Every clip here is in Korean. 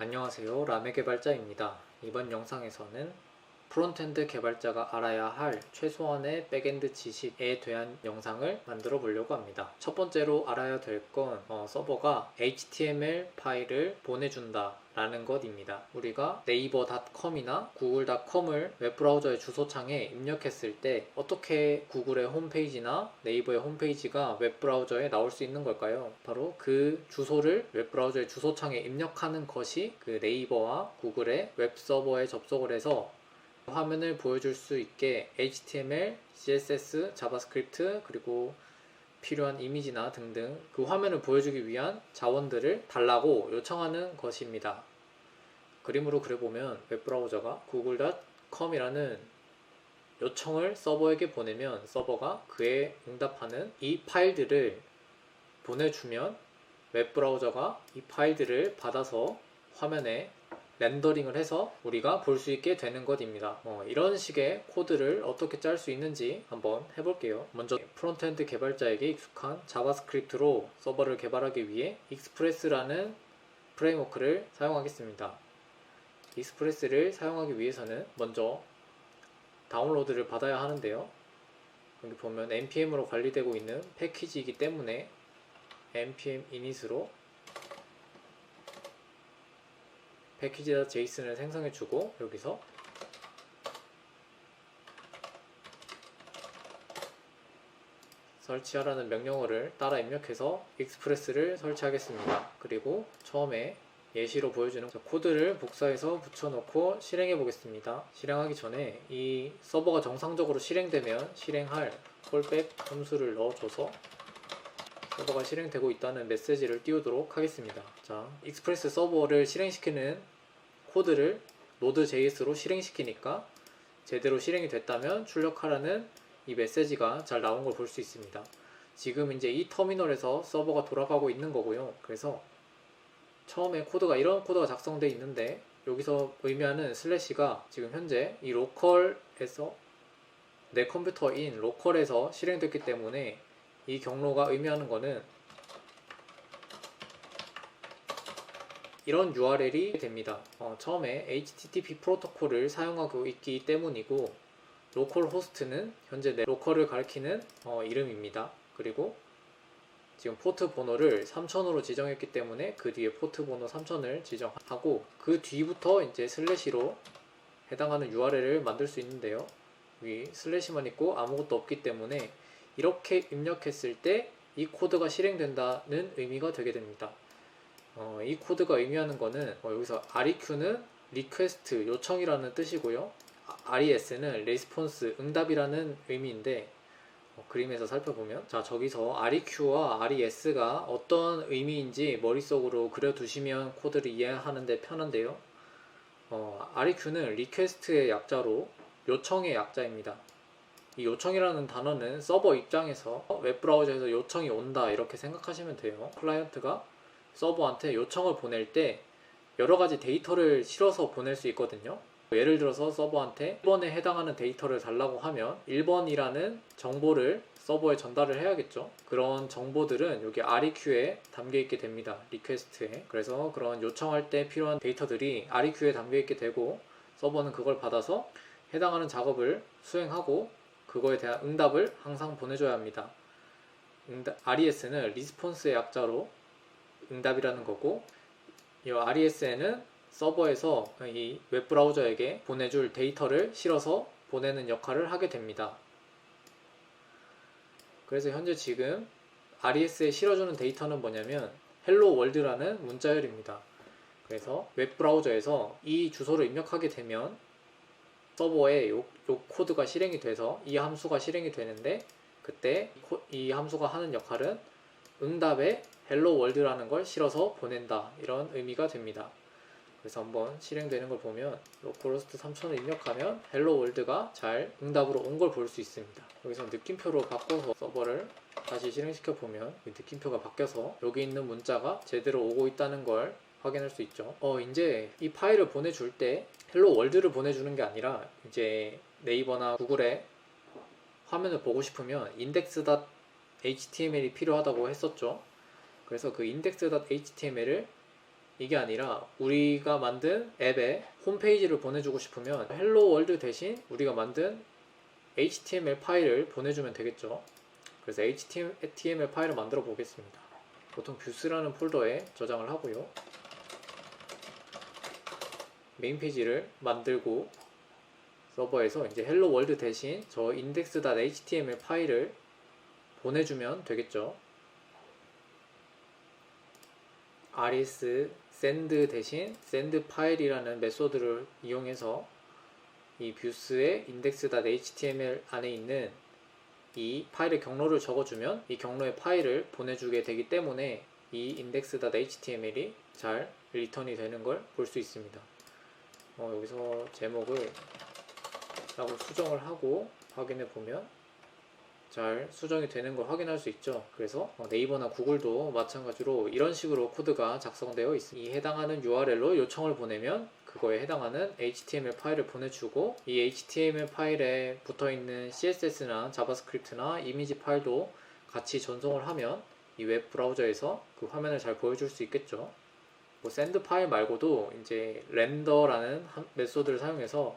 안녕하세요. 라메 개발자입니다. 이번 영상에서는 프론트엔드 개발자가 알아야 할 최소한의 백엔드 지식에 대한 영상을 만들어 보려고 합니다. 첫 번째로 알아야 될 건 서버가 HTML 파일을 보내준다 라는 것입니다. 우리가 네이버.com이나 구글.com을 웹브라우저의 주소창에 입력했을 때 어떻게 구글의 홈페이지나 네이버의 홈페이지가 웹브라우저에 나올 수 있는 걸까요? 바로 그 주소를 웹브라우저의 주소창에 입력하는 것이 그 네이버와 구글의 웹서버에 접속을 해서 화면을 보여줄 수 있게 HTML, CSS, 자바스크립트 그리고 필요한 이미지나 등등 그 화면을 보여주기 위한 자원들을 달라고 요청하는 것입니다. 그림으로 그려보면 웹브라우저가 google.com이라는 요청을 서버에게 보내면 서버가 그에 응답하는 이 파일들을 보내주면 웹브라우저가 이 파일들을 받아서 화면에 렌더링을 해서 우리가 볼 수 있게 되는 것입니다. 이런 식의 코드를 어떻게 짤 수 있는지 한번 해볼게요. 먼저 프론트엔드 개발자에게 익숙한 자바스크립트로 서버를 개발하기 위해 익스프레스라는 프레임워크를 사용하겠습니다. 익스프레스를 사용하기 위해서는 먼저 다운로드를 받아야 하는데요. 여기 보면 npm으로 관리되고 있는 패키지이기 때문에 npm init으로 패키지.json을 생성해주고 여기서 설치하라는 명령어를 따라 입력해서 익스프레스를 설치하겠습니다. 그리고 처음에 예시로 보여주는 코드를 복사해서 붙여놓고 실행해 보겠습니다. 실행하기 전에 이 서버가 정상적으로 실행되면 실행할 콜백 함수를 넣어줘서 서버가 실행되고 있다는 메시지를 띄우도록 하겠습니다. 자, 익스프레스 서버를 실행시키는 코드를 Node.js로 실행시키니까 제대로 실행이 됐다면 출력하라는 이 메시지가 잘 나온 걸 볼 수 있습니다. 지금 이제 이 터미널에서 서버가 돌아가고 있는 거고요. 그래서 처음에 이런 코드가 작성되어 있는데 여기서 의미하는 슬래시가 지금 현재 이 로컬에서 내 컴퓨터인 로컬에서 실행됐기 때문에 이 경로가 의미하는 거는 이런 URL이 됩니다. 처음에 HTTP 프로토콜을 사용하고 있기 때문이고 로컬 호스트는 현재 내 로컬을 가리키는 이름입니다. 그리고 지금 포트 번호를 3000으로 지정했기 때문에 그 뒤에 포트 번호 3000을 지정하고 그 뒤부터 이제 슬래시로 해당하는 URL을 만들 수 있는데요. 위 슬래시만 있고 아무것도 없기 때문에 이렇게 입력했을 때 이 코드가 실행된다는 의미가 되게 됩니다. 이 코드가 의미하는 거는 여기서 REQ는 리퀘스트 요청이라는 뜻이고요. RES는 레스폰스 응답이라는 의미인데 그림에서 살펴보면 자 저기서 REQ와 RES가 어떤 의미인지 머릿속으로 그려두시면 코드를 이해하는데 편한데요. REQ는 리퀘스트의 약자로 요청의 약자입니다. 이 요청이라는 단어는 서버 입장에서 웹브라우저에서 요청이 온다 이렇게 생각하시면 돼요. 클라이언트가 서버한테 요청을 보낼 때 여러가지 데이터를 실어서 보낼 수 있거든요. 예를 들어서 서버한테 1번에 해당하는 데이터를 달라고 하면 1번이라는 정보를 서버에 전달을 해야겠죠. 그런 정보들은 여기 REQ에 담겨 있게 됩니다. 리퀘스트에. 그래서 그런 요청할 때 필요한 데이터들이 REQ에 담겨 있게 되고 서버는 그걸 받아서 해당하는 작업을 수행하고 그거에 대한 응답을 항상 보내줘야 합니다. RES는 리스폰스의 약자로 응답이라는 거고 이 RES에는 서버에서 이 웹브라우저에게 보내줄 데이터를 실어서 보내는 역할을 하게 됩니다. 그래서 현재 지금 RES에 실어주는 데이터는 뭐냐면 헬로 월드라는 문자열입니다. 그래서 웹브라우저에서 이 주소를 입력하게 되면 서버에 요 코드가 실행이 돼서 이 함수가 실행이 되는데 그때 이 함수가 하는 역할은 응답에 헬로 월드라는 걸 실어서 보낸다 이런 의미가 됩니다. 그래서 한번 실행되는 걸 보면 로컬호스트 3000을 입력하면 헬로 월드가 잘 응답으로 온 걸 볼 수 있습니다. 여기서 느낌표로 바꿔서 서버를 다시 실행시켜 보면 느낌표가 바뀌어서 여기 있는 문자가 제대로 오고 있다는 걸 확인할 수 있죠. 이제 이 파일을 보내줄 때 헬로 월드를 보내주는 게 아니라 이제 네이버나 구글에 화면을 보고 싶으면 index.html이 필요하다고 했었죠. 그래서 그 index.html을 이게 아니라 우리가 만든 앱에 홈페이지를 보내주고 싶으면 헬로 월드 대신 우리가 만든 HTML 파일을 보내주면 되겠죠. 그래서 HTML 파일을 만들어 보겠습니다. 보통 뷰스라는 폴더에 저장을 하고요. 메인 페이지를 만들고 서버에서 이제 헬로 월드 대신 저 index.html 파일을 보내주면 되겠죠. rs send 대신 send 파일이라는 메소드를 이용해서 이 뷰스의 index.html 안에 있는 이 파일의 경로를 적어주면 이 경로의 파일을 보내주게 되기 때문에 이 index.html이 잘 리턴이 되는 걸 볼 수 있습니다. 여기서 제목을 라고 수정을 하고 확인해 보면 잘 수정이 되는 걸 확인할 수 있죠. 그래서 네이버나 구글도 마찬가지로 이런 식으로 코드가 작성되어 있습니다. 이 해당하는 URL로 요청을 보내면 그거에 해당하는 HTML 파일을 보내주고 이 HTML 파일에 붙어있는 CSS나 자바스크립트나 이미지 파일도 같이 전송을 하면 이 웹 브라우저에서 그 화면을 잘 보여줄 수 있겠죠. 샌드 파일 말고도 이제 렌더라는 메소드를 사용해서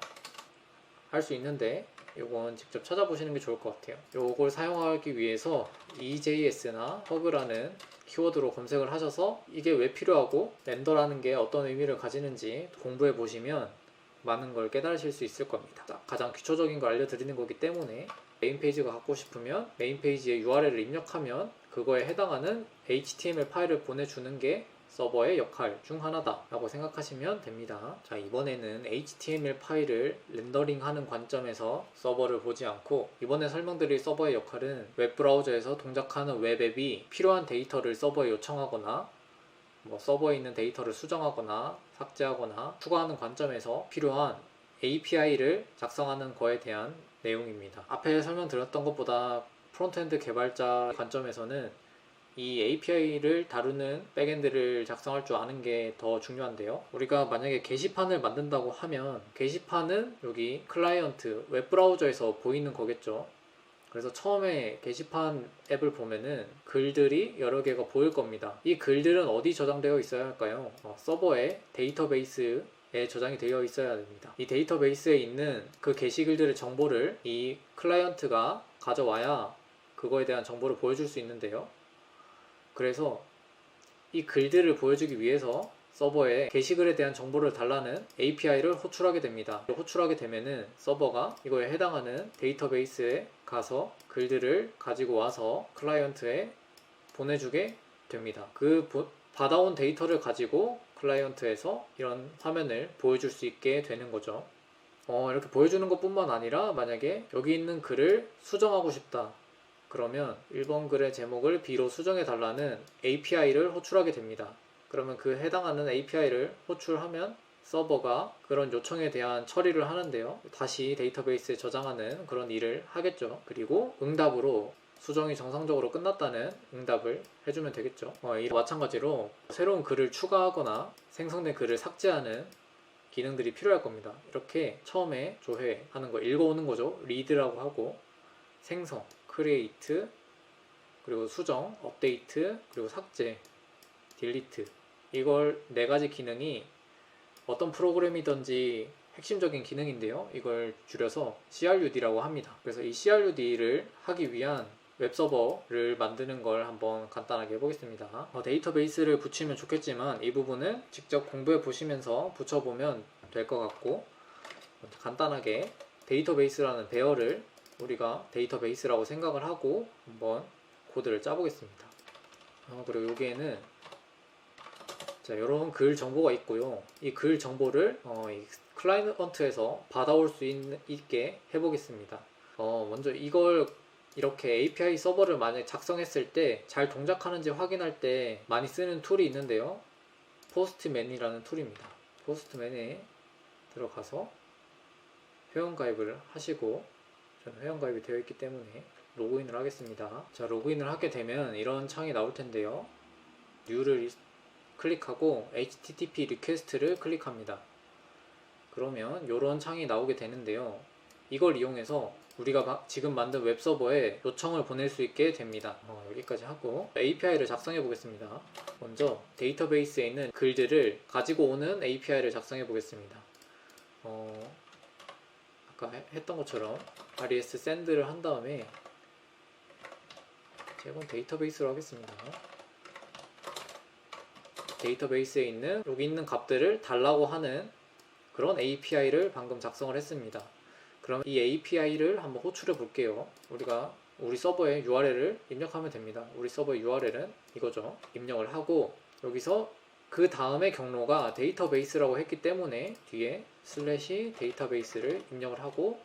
할 수 있는데 이건 직접 찾아보시는 게 좋을 것 같아요. 이걸 사용하기 위해서 EJS나 허그라는 키워드로 검색을 하셔서 이게 왜 필요하고 렌더라는 게 어떤 의미를 가지는지 공부해 보시면 많은 걸 깨달으실 수 있을 겁니다. 가장 기초적인 걸 알려드리는 거기 때문에 메인 페이지가 갖고 싶으면 메인 페이지에 URL을 입력하면 그거에 해당하는 HTML 파일을 보내주는 게 서버의 역할 중 하나다 라고 생각하시면 됩니다. 자, 이번에는 HTML 파일을 렌더링하는 관점에서 서버를 보지 않고 이번에 설명드릴 서버의 역할은 웹브라우저에서 동작하는 웹앱이 필요한 데이터를 서버에 요청하거나 서버에 있는 데이터를 수정하거나 삭제하거나 추가하는 관점에서 필요한 API를 작성하는 거에 대한 내용입니다. 앞에 설명드렸던 것보다 프론트엔드 개발자 관점에서는 이 API를 다루는 백엔드를 작성할 줄 아는 게 더 중요한데요. 우리가 만약에 게시판을 만든다고 하면 게시판은 여기 클라이언트 웹브라우저에서 보이는 거겠죠. 그래서 처음에 게시판 앱을 보면은 글들이 여러 개가 보일 겁니다. 이 글들은 어디 저장되어 있어야 할까요? 서버에 데이터베이스에 저장이 되어 있어야 됩니다. 이 데이터베이스에 있는 그 게시글들의 정보를 이 클라이언트가 가져와야 그거에 대한 정보를 보여줄 수 있는데요. 그래서 이 글들을 보여주기 위해서 서버에 게시글에 대한 정보를 달라는 API를 호출하게 됩니다. 호출하게 되면은 서버가 이거에 해당하는 데이터베이스에 가서 글들을 가지고 와서 클라이언트에 보내주게 됩니다. 그 받아온 데이터를 가지고 클라이언트에서 이런 화면을 보여줄 수 있게 되는 거죠. 이렇게 보여주는 것 뿐만 아니라 만약에 여기 있는 글을 수정하고 싶다. 그러면 1번 글의 제목을 B로 수정해 달라는 API를 호출하게 됩니다. 그러면 그 해당하는 API를 호출하면 서버가 그런 요청에 대한 처리를 하는데요. 다시 데이터베이스에 저장하는 그런 일을 하겠죠. 그리고 응답으로 수정이 정상적으로 끝났다는 응답을 해주면 되겠죠. 마찬가지로 새로운 글을 추가하거나 생성된 글을 삭제하는 기능들이 필요할 겁니다. 이렇게 처음에 조회하는 거 읽어오는 거죠. 리드라고 하고 생성 크리에이트, 그리고 수정, 업데이트, 그리고 삭제, 딜리트 이걸 4가지 기능이 어떤 프로그램이든지 핵심적인 기능인데요. 이걸 줄여서 CRUD라고 합니다. 그래서 이 CRUD를 하기 위한 웹서버를 만드는 걸 한번 간단하게 해보겠습니다. 데이터베이스를 붙이면 좋겠지만 이 부분은 직접 공부해 보시면서 붙여보면 될 것 같고 간단하게 데이터베이스라는 배열을 우리가 데이터베이스라고 생각을 하고 한번 코드를 짜보겠습니다. 그리고 여기에는 이런 글 정보가 있고요. 이 글 정보를 이 클라이언트에서 받아올 수 있게 해보겠습니다. 먼저 이걸 이렇게 API 서버를 만약 작성했을 때 잘 동작하는지 확인할 때 많이 쓰는 툴이 있는데요. 포스트맨이라는 툴입니다. 포스트맨에 들어가서 회원가입을 하시고 저는 회원가입이 되어 있기 때문에 로그인을 하겠습니다. 자, 로그인을 하게 되면 이런 창이 나올 텐데요. New를 클릭하고 HTTP 리퀘스트를 클릭합니다. 그러면 이런 창이 나오게 되는데요. 이걸 이용해서 우리가 지금 만든 웹서버에 요청을 보낼 수 있게 됩니다. 여기까지 하고 API를 작성해 보겠습니다. 먼저 데이터베이스에 있는 글들을 가지고 오는 API를 작성해 보겠습니다. 아까 했던 것처럼 res send를 한 다음에 제가 데이터베이스로 하겠습니다. 데이터베이스에 있는 여기 있는 값들을 달라고 하는 그런 API를 방금 작성을 했습니다. 그럼 이 API를 한번 호출해 볼게요. 우리가 우리 서버에 URL을 입력하면 됩니다. 우리 서버의 URL은 이거죠. 입력을 하고 여기서 그 다음에 경로가 데이터베이스라고 했기 때문에 뒤에 슬래시 데이터베이스를 입력을 하고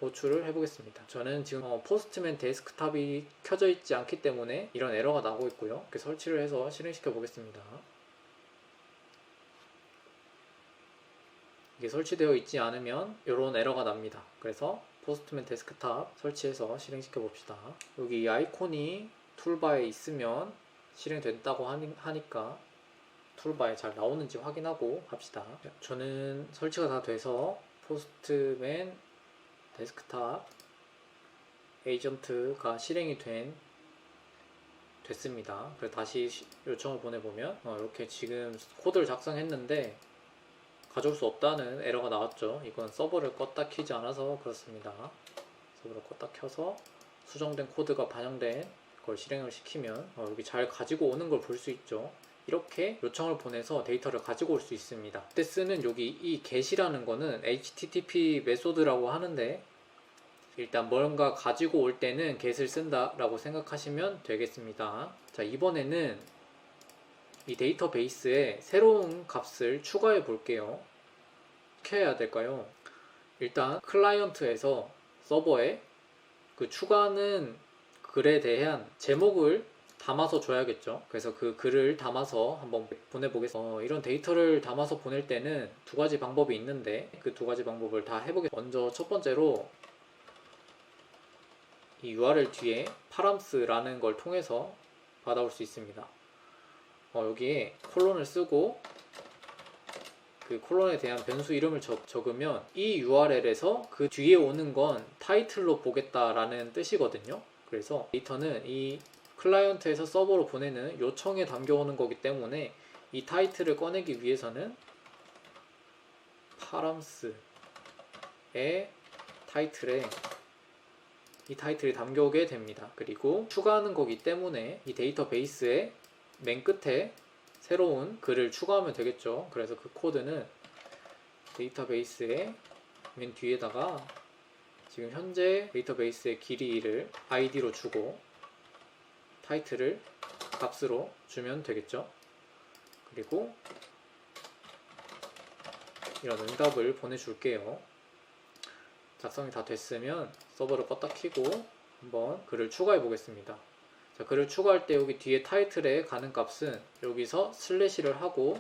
호출을 해보겠습니다. 저는 지금 포스트맨 데스크탑이 켜져 있지 않기 때문에 이런 에러가 나고 있고요. 이렇게 설치를 해서 실행시켜 보겠습니다. 이게 설치되어 있지 않으면 이런 에러가 납니다. 그래서 포스트맨 데스크탑 설치해서 실행시켜 봅시다. 여기 이 아이콘이 툴바에 있으면 실행된다고 하니까 툴바에 잘 나오는지 확인하고 합시다. 저는 설치가 다 돼서 포스트맨 데스크탑 에이전트가 실행이 됐습니다. 그래서 다시 요청을 보내보면 이렇게 지금 코드를 작성했는데 가져올 수 없다는 에러가 나왔죠. 이건 서버를 껐다 키지 않아서 그렇습니다. 서버를 껐다 켜서 수정된 코드가 반영된 걸 실행을 시키면 여기 잘 가지고 오는 걸 볼 수 있죠. 이렇게 요청을 보내서 데이터를 가지고 올 수 있습니다. 그때 쓰는 여기 이 get이라는 거는 HTTP 메소드라고 하는데 일단 뭔가 가지고 올 때는 get을 쓴다 라고 생각하시면 되겠습니다. 자, 이번에는 이 데이터베이스에 새로운 값을 추가해 볼게요. 어떻게 해야 될까요? 일단 클라이언트에서 서버에 그 추가하는 글에 대한 제목을 담아서 줘야겠죠. 그래서 그 글을 담아서 한번 보내보겠습니다. 이런 데이터를 담아서 보낼 때는 두 가지 방법이 있는데 그 두 가지 방법을 다 해보겠습니다. 먼저 첫 번째로 이 URL 뒤에 params.라는 걸 통해서 받아올 수 있습니다. 여기에 콜론을 쓰고 그 콜론에 대한 변수 이름을 적으면 이 URL에서 그 뒤에 오는 건 타이틀로 보겠다라는 뜻이거든요. 그래서 데이터는 이 클라이언트에서 서버로 보내는 요청에 담겨오는 거기 때문에 이 타이틀을 꺼내기 위해서는 params의 타이틀에 이 타이틀이 담겨오게 됩니다. 그리고 추가하는 거기 때문에 이 데이터베이스에 맨 끝에 새로운 글을 추가하면 되겠죠. 그래서 그 코드는 데이터베이스의 맨 뒤에다가 지금 현재 데이터베이스의 길이를 id로 주고 타이틀을 값으로 주면 되겠죠. 그리고 이런 응답을 보내줄게요. 작성이 다 됐으면 서버를 껐다 켜고 한번 글을 추가해 보겠습니다. 자, 글을 추가할 때 여기 뒤에 타이틀에 가는 값은 여기서 슬래시를 하고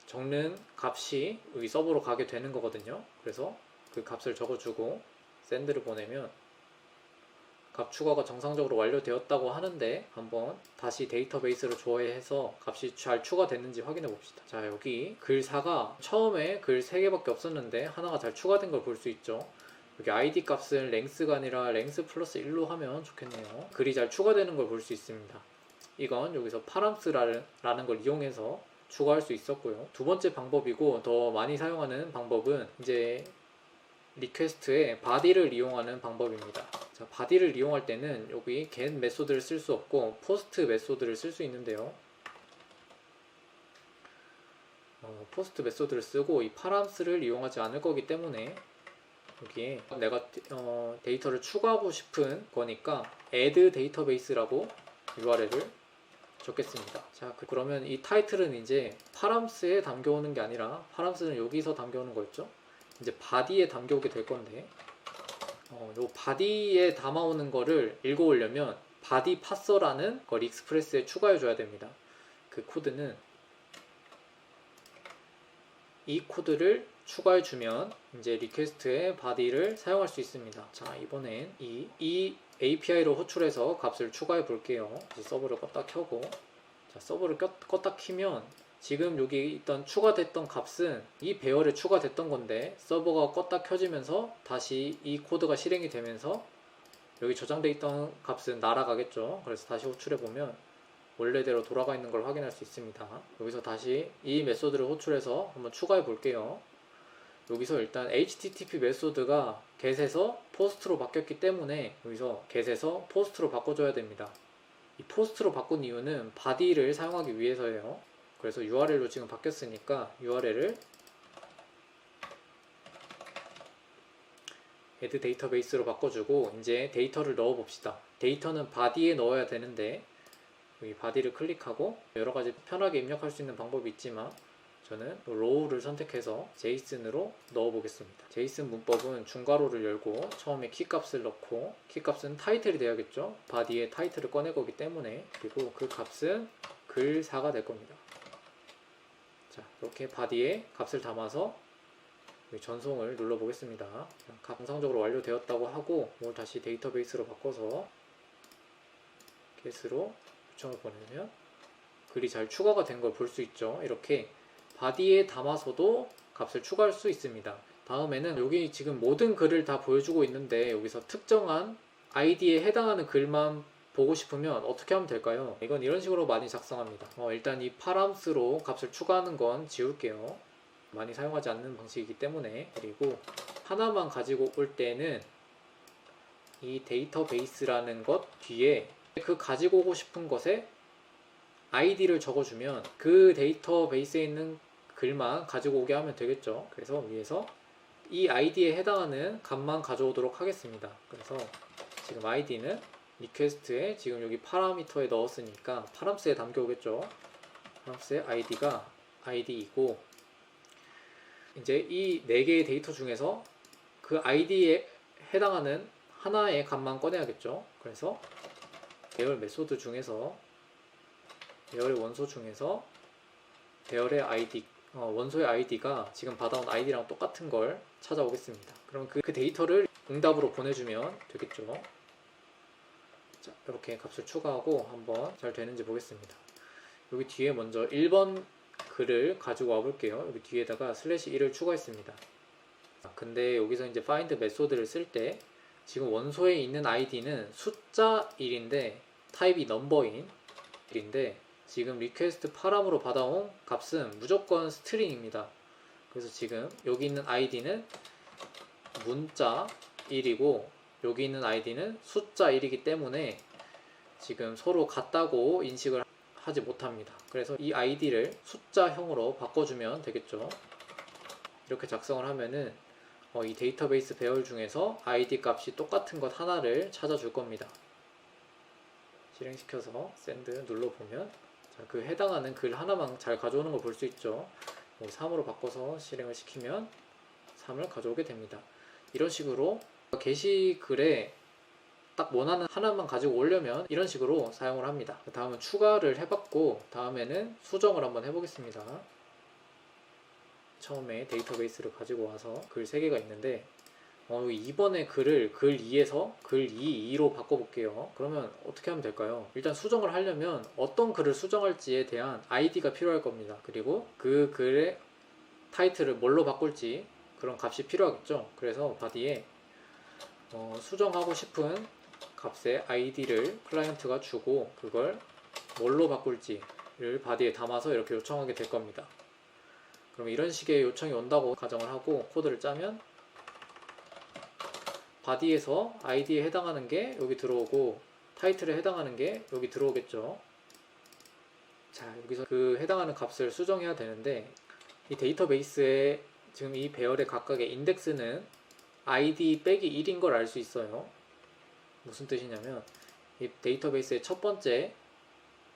적는 값이 여기 서버로 가게 되는 거거든요. 그래서 그 값을 적어주고 샌드를 보내면 값 추가가 정상적으로 완료되었다고 하는데 한번 다시 데이터베이스를 조회해서 값이 잘 추가됐는지 확인해 봅시다. 자, 여기 글4가 처음에 글 3개밖에 없었는데 하나가 잘 추가된 걸 볼 수 있죠. 여기 id 값은 length가 아니라 length 플러스 1로 하면 좋겠네요. 글이 잘 추가되는 걸 볼 수 있습니다. 이건 여기서 params라는 걸 이용해서 추가할 수 있었고요. 두 번째 방법이고 더 많이 사용하는 방법은 이제 리퀘스트에 body를 이용하는 방법입니다. 자, body를 이용할 때는 여기 get 메소드를 쓸 수 없고 post 메소드를 쓸 수 있는데요. post 메소드를 쓰고 이 params를 이용하지 않을 거기 때문에 여기에 내가 데이터를 추가하고 싶은 거니까 add database라고 URL을 적겠습니다. 자, 그러면 이 타이틀은 이제 params에 담겨오는 게 아니라 params는 여기서 담겨오는 거였죠. 이제 body에 담겨오게 될 건데 요 body에 담아오는 거를 읽어오려면 body parser라는 걸 익스프레스에 추가해 줘야 됩니다. 그 코드는 이 코드를 추가해 주면 이제 리퀘스트에 body를 사용할 수 있습니다. 자, 이번엔 이 API로 호출해서 값을 추가해 볼게요. 이제 서버를 껐다 켜고 자, 서버를 껐다 키면 지금 여기 있던 추가됐던 값은 이 배열에 추가됐던 건데 서버가 껐다 켜지면서 다시 이 코드가 실행이 되면서 여기 저장돼 있던 값은 날아가겠죠. 그래서 다시 호출해 보면 원래대로 돌아가 있는 걸 확인할 수 있습니다. 여기서 다시 이 메소드를 호출해서 한번 추가해 볼게요. 여기서 일단 HTTP 메소드가 get에서 post로 바뀌었기 때문에 여기서 get에서 post로 바꿔줘야 됩니다. 이 post로 바꾼 이유는 body를 사용하기 위해서예요. 그래서 URL로 지금 바뀌었으니까 URL을 add 데이터베이스로 바꿔주고 이제 데이터를 넣어 봅시다. 데이터는 body에 넣어야 되는데 여기 body를 클릭하고 여러가지 편하게 입력할 수 있는 방법이 있지만 저는 row를 선택해서 JSON으로 넣어 보겠습니다. JSON 문법은 중괄호를 열고 처음에 키값을 넣고 키값은 타이틀이 돼야겠죠. body의 타이틀을 꺼낼 거기 때문에 그리고 그 값은 글4가 될 겁니다. 자, 이렇게 body에 값을 담아서 전송을 눌러 보겠습니다. 정상적으로 완료되었다고 하고 이걸 다시 데이터베이스로 바꿔서 get으로 요청을 보내면 글이 잘 추가가 된 걸 볼 수 있죠. 이렇게 body에 담아서도 값을 추가할 수 있습니다. 다음에는 여기 지금 모든 글을 다 보여주고 있는데 여기서 특정한 아이디에 해당하는 글만 보고 싶으면 어떻게 하면 될까요? 이건 이런 식으로 많이 작성합니다. 일단 이 params.로 값을 추가하는 건 지울게요. 많이 사용하지 않는 방식이기 때문에. 그리고 하나만 가지고 올 때는 이 데이터베이스라는 것 뒤에 그 가지고 오고 싶은 것에 아이디를 적어주면 그 데이터베이스에 있는 글만 가지고 오게 하면 되겠죠. 그래서 위에서 이 아이디에 해당하는 값만 가져오도록 하겠습니다. 그래서 지금 아이디는 리퀘스트에 지금 여기 파라미터에 넣었으니까 파람스에 담겨오겠죠. 파람스의 아이디가 아이디이고 이제 이 4개의 데이터 중에서 그 아이디에 해당하는 하나의 값만 꺼내야겠죠. 그래서 배열 메소드 중에서 배열의 원소 중에서 배열의 아이디 원소의 아이디가 지금 받아온 아이디랑 똑같은 걸 찾아오겠습니다. 그럼 그 데이터를 응답으로 보내주면 되겠죠. 자, 이렇게 값을 추가하고 한번 잘 되는지 보겠습니다. 여기 뒤에 먼저 1번 글을 가지고 와 볼게요. 여기 뒤에다가 /1을 추가했습니다. 근데 여기서 이제 find 메소드를 쓸 때 지금 원소에 있는 아이디는 숫자 1인데 타입이 넘버인 1인데 지금 리퀘스트 파람으로 받아온 값은 무조건 스트링입니다. 그래서 지금 여기 있는 아이디는 문자 1이고 여기 있는 아이디는 숫자 1이기 때문에 지금 서로 같다고 인식을 하지 못합니다. 그래서 이 아이디를 숫자형으로 바꿔주면 되겠죠. 이렇게 작성을 하면은 이 데이터베이스 배열 중에서 아이디 값이 똑같은 것 하나를 찾아줄 겁니다. 실행시켜서 send 눌러보면 그 해당하는 글 하나만 잘 가져오는 걸 볼 수 있죠. 3으로 바꿔서 실행을 시키면 3을 가져오게 됩니다. 이런 식으로 게시글에 딱 원하는 하나만 가지고 오려면 이런 식으로 사용을 합니다. 다음은 추가를 해봤고 다음에는 수정을 한번 해보겠습니다. 처음에 데이터베이스를 가지고 와서 글 3개가 있는데 이번에 글을 글 2에서 글 2로 바꿔볼게요. 그러면 어떻게 하면 될까요? 일단 수정을 하려면 어떤 글을 수정할지에 대한 아이디가 필요할 겁니다. 그리고 그 글의 타이틀을 뭘로 바꿀지 그런 값이 필요하겠죠. 그래서 body에 수정하고 싶은 값의 아이디를 클라이언트가 주고 그걸 뭘로 바꿀지를 body에 담아서 이렇게 요청하게 될 겁니다. 그럼 이런 식의 요청이 온다고 가정을 하고 코드를 짜면 body에서 아이디에 해당하는 게 여기 들어오고 타이틀에 해당하는 게 여기 들어오겠죠. 자, 여기서 그 해당하는 값을 수정해야 되는데 이 데이터베이스에 지금 이 배열의 각각의 인덱스는 id 빼기 1인 걸 알 수 있어요. 무슨 뜻이냐면 이 데이터베이스의 첫 번째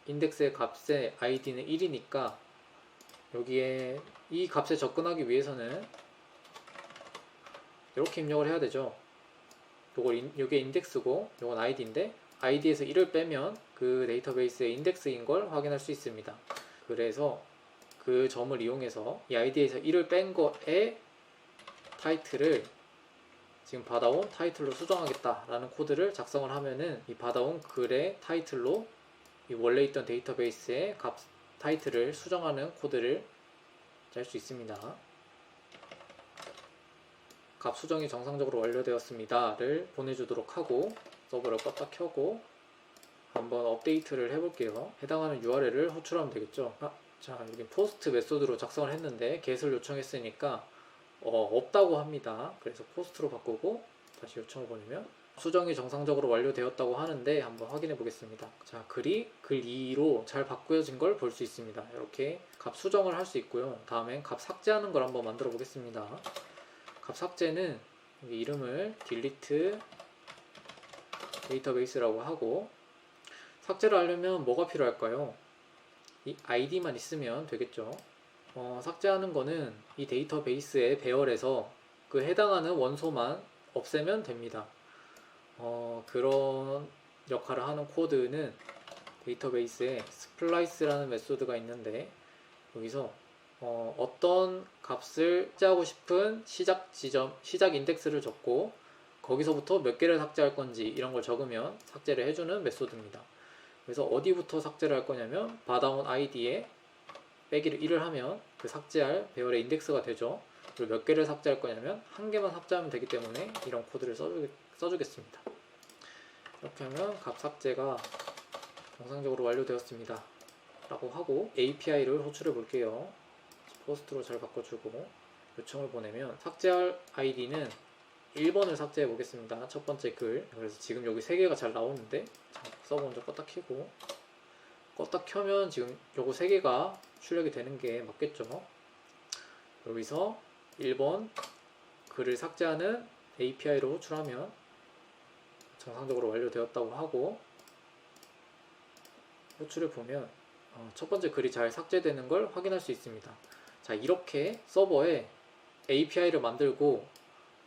인덱스의 값의 id는 1이니까 여기에 이 값에 접근하기 위해서는 이렇게 입력을 해야 되죠. 요게 인덱스고 요건 id인데 id에서 1을 빼면 그 데이터베이스의 인덱스인 걸 확인할 수 있습니다. 그래서 그 점을 이용해서 이 id에서 1을 뺀 거에 타이틀을 지금 받아온 타이틀로 수정하겠다라는 코드를 작성을 하면은 이 받아온 글의 타이틀로 이 원래 있던 데이터베이스의 값 타이틀을 수정하는 코드를 짤 수 있습니다. 값 수정이 정상적으로 완료되었습니다를 보내주도록 하고 서버를 껐다 켜고 한번 업데이트를 해볼게요. 해당하는 URL을 호출하면 되겠죠. 자, 여기 포스트 메소드로 작성을 했는데 get을 요청했으니까 없다고 합니다. 그래서 포스트로 바꾸고 다시 요청을 보내면 수정이 정상적으로 완료되었다고 하는데 한번 확인해 보겠습니다. 자, 글이 글 2로 잘 바꾸어진 걸 볼 수 있습니다. 이렇게 값 수정을 할 수 있고요. 다음엔 값 삭제하는 걸 한번 만들어 보겠습니다. 값 삭제는 여기 이름을 delete 데이터베이스라고 하고, 삭제를 하려면 뭐가 필요할까요? 이 아이디만 있으면 되겠죠. 삭제하는 거는 이 데이터베이스의 배열에서 그 해당하는 원소만 없애면 됩니다. 그런 역할을 하는 코드는 데이터베이스에 splice라는 메소드가 있는데, 여기서 어떤 값을 삭제하고 싶은 시작 지점, 시작 인덱스를 적고 거기서부터 몇 개를 삭제할 건지 이런 걸 적으면 삭제를 해주는 메소드입니다. 그래서 어디부터 삭제를 할 거냐면 받아온 아이디에 빼기를 1을 하면 그 삭제할 배열의 인덱스가 되죠. 그리고 몇 개를 삭제할 거냐면 한 개만 삭제하면 되기 때문에 이런 코드를 써주겠습니다. 이렇게 하면 값 삭제가 정상적으로 완료되었습니다 라고 하고 API를 호출해 볼게요. 포스트로 잘 바꿔주고 요청을 보내면 삭제할 아이디는 1번을 삭제해 보겠습니다. 첫 번째 글. 그래서 지금 여기 3개가 잘 나오는데, 서버 먼저 껐다 켜고 껐다 켜면 지금 요거 3개가 출력이 되는 게 맞겠죠. 여기서 1번 글을 삭제하는 API로 호출하면 정상적으로 완료되었다고 하고, 호출을 보면 첫 번째 글이 잘 삭제되는 걸 확인할 수 있습니다. 자, 이렇게 서버에 API를 만들고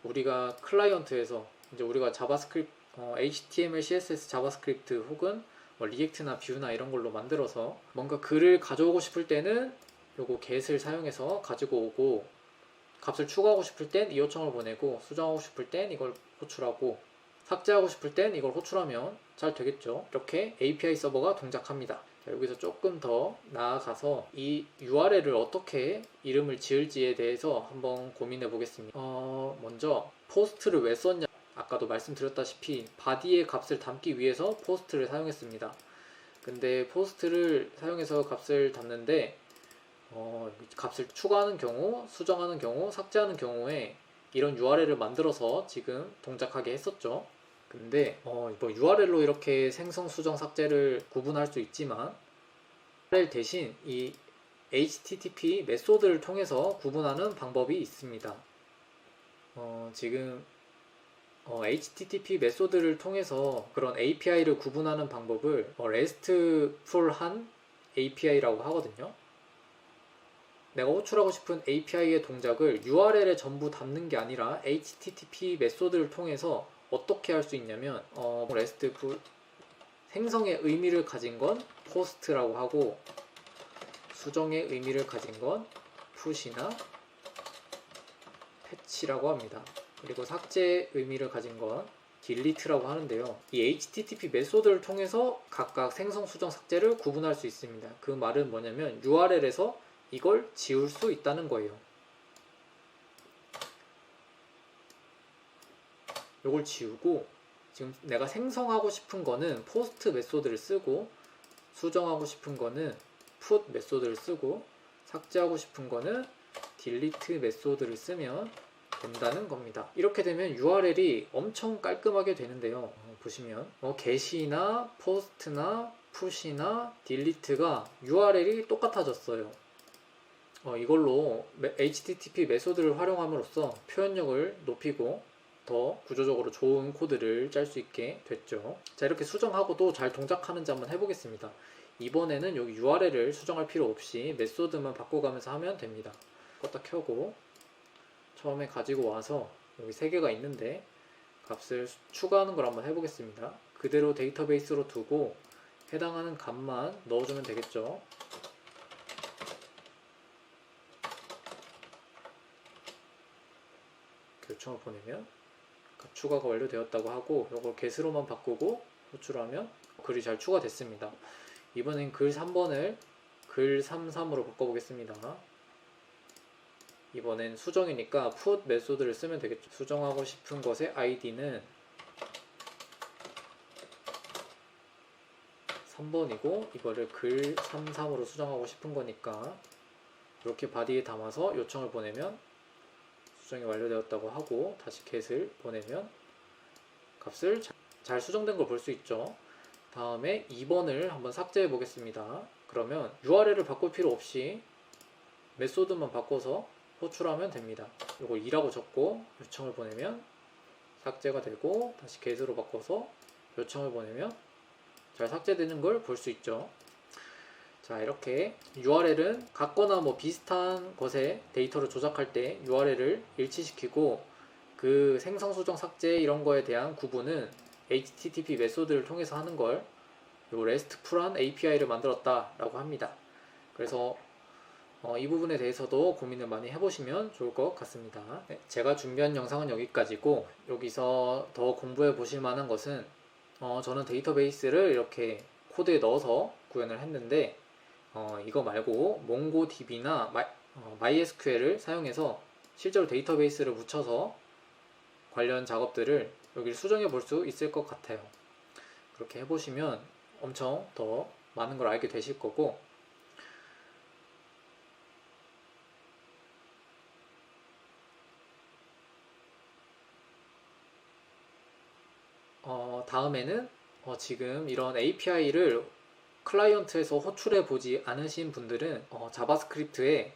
우리가 클라이언트에서 이제 우리가 자바스크립트, HTML, CSS, 자바스크립트 혹은 리액트나 뷰나 이런 걸로 만들어서 뭔가 글을 가져오고 싶을 때는 요거 get을 사용해서 가지고 오고, 값을 추가하고 싶을 땐 이 요청을 보내고, 수정하고 싶을 땐 이걸 호출하고, 삭제하고 싶을 땐 이걸 호출하면 잘 되겠죠. 이렇게 API 서버가 동작합니다. 자, 여기서 조금 더 나아가서 이 URL을 어떻게 이름을 지을지에 대해서 한번 고민해 보겠습니다. 먼저 포스트를 왜 썼냐. 아까도 말씀드렸다시피 바디의 값을 담기 위해서 포스트를 사용했습니다. 근데 포스트를 사용해서 값을 담는데 값을 추가하는 경우, 수정하는 경우, 삭제하는 경우에 이런 URL을 만들어서 지금 동작하게 했었죠. 근데 뭐 URL로 이렇게 생성, 수정, 삭제를 구분할 수 있지만 URL 대신 이 HTTP 메소드를 통해서 구분하는 방법이 있습니다. 지금 HTTP 메소드를 통해서 그런 API를 구분하는 방법을 RESTful한 API라고 하거든요. 내가 호출하고 싶은 API의 동작을 URL에 전부 담는 게 아니라 HTTP 메소드를 통해서 어떻게 할 수 있냐면 RESTful 생성의 의미를 가진 건 post라고 하고, 수정의 의미를 가진 건 push나 fetch라고 합니다. 그리고 삭제의 의미를 가진 건 delete라고 하는데요. 이 HTTP 메소드를 통해서 각각 생성, 수정, 삭제를 구분할 수 있습니다. 그 말은 뭐냐면 URL에서 이걸 지울 수 있다는 거예요. 이걸 지우고, 지금 내가 생성하고 싶은 거는 post 메소드를 쓰고, 수정하고 싶은 거는 put 메소드를 쓰고, 삭제하고 싶은 거는 delete 메소드를 쓰면 된다는 겁니다. 이렇게 되면 URL이 엄청 깔끔하게 되는데요. 보시면 get이나 post나 push나 delete가 URL이 똑같아졌어요. 이걸로 HTTP 메소드를 활용함으로써 표현력을 높이고 더 구조적으로 좋은 코드를 짤 수 있게 됐죠. 자, 이렇게 수정하고도 잘 동작하는지 한번 해보겠습니다. 이번에는 여기 URL을 수정할 필요 없이 메소드만 바꿔가면서 하면 됩니다. 껐다 켜고 처음에 가지고 와서 여기 3개가 있는데 값을 추가하는 걸 한번 해보겠습니다. 그대로 데이터베이스로 두고 해당하는 값만 넣어주면 되겠죠. 요청을 보내면 값 추가가 완료되었다고 하고, 이걸 get으로만 바꾸고 호출하면 글이 잘 추가됐습니다. 이번엔 글 3번을 글 33으로 바꿔보겠습니다. 이번엔 수정이니까 put 메소드를 쓰면 되겠죠. 수정하고 싶은 것의 id는 3번이고 이거를 글 33으로 수정하고 싶은 거니까 이렇게 바디에 담아서 요청을 보내면 수정이 완료되었다고 하고 다시 get을 보내면 값을 잘 수정된 걸 볼 수 있죠. 다음에 2번을 한번 삭제해 보겠습니다. 그러면 URL을 바꿀 필요 없이 메소드만 바꿔서 호출하면 됩니다. 이걸 2라고 적고 요청을 보내면 삭제가 되고 다시 get으로 바꿔서 요청을 보내면 잘 삭제되는 걸 볼 수 있죠. 자, 이렇게 URL은 같거나 뭐 비슷한 것에 데이터를 조작할 때 URL을 일치시키고 그 생성, 수정, 삭제 이런 거에 대한 구분은 HTTP 메소드를 통해서 하는 걸 요 RESTful한 API를 만들었다 라고 합니다. 그래서 이 부분에 대해서도 고민을 많이 해보시면 좋을 것 같습니다. 네, 제가 준비한 영상은 여기까지고 여기서 더 공부해 보실 만한 것은 저는 데이터베이스를 이렇게 코드에 넣어서 구현을 했는데 이거 말고 몽고DB나 MySQL을 사용해서 실제로 데이터베이스를 묻혀서 관련 작업들을 여기 수정해 볼 수 있을 것 같아요. 그렇게 해보시면 엄청 더 많은 걸 알게 되실 거고 다음에는 지금 이런 API를 클라이언트에서 호출해 보지 않으신 분들은 자바스크립트에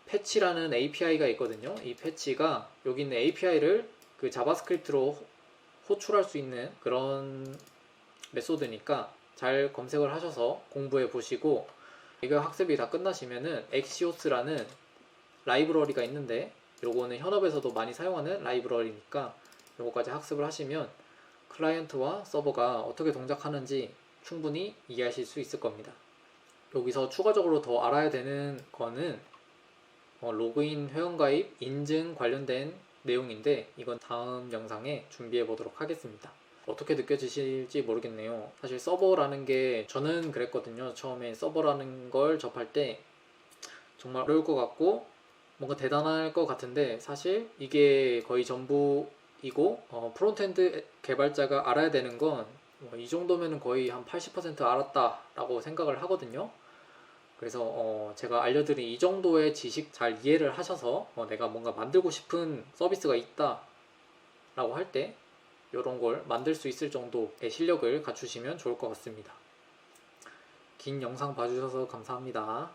패치라는 API가 있거든요. 이 패치가 여기 있는 API를 그 자바스크립트로 호출할 수 있는 그런 메소드니까 잘 검색을 하셔서 공부해 보시고 이거 학습이 다 끝나시면은 Axios라는 라이브러리가 있는데 요거는 현업에서도 많이 사용하는 라이브러리니까 요거까지 학습을 하시면 클라이언트와 서버가 어떻게 동작하는지 충분히 이해하실 수 있을 겁니다. 여기서 추가적으로 더 알아야 되는 거는 로그인, 회원가입, 인증 관련된 내용인데 이건 다음 영상에 준비해 보도록 하겠습니다. 어떻게 느껴지실지 모르겠네요. 사실 서버라는 게 저는 그랬거든요. 처음에 서버라는 걸 접할 때 정말 어려울 것 같고 뭔가 대단할 것 같은데 사실 이게 거의 전부이고 프론트엔드 개발자가 알아야 되는 건 이 정도면 거의 한 80% 알았다 라고 생각을 하거든요. 그래서 제가 알려드린 이 정도의 지식 잘 이해를 하셔서 내가 뭔가 만들고 싶은 서비스가 있다 라고 할 때 이런 걸 만들 수 있을 정도의 실력을 갖추시면 좋을 것 같습니다. 긴 영상 봐주셔서 감사합니다.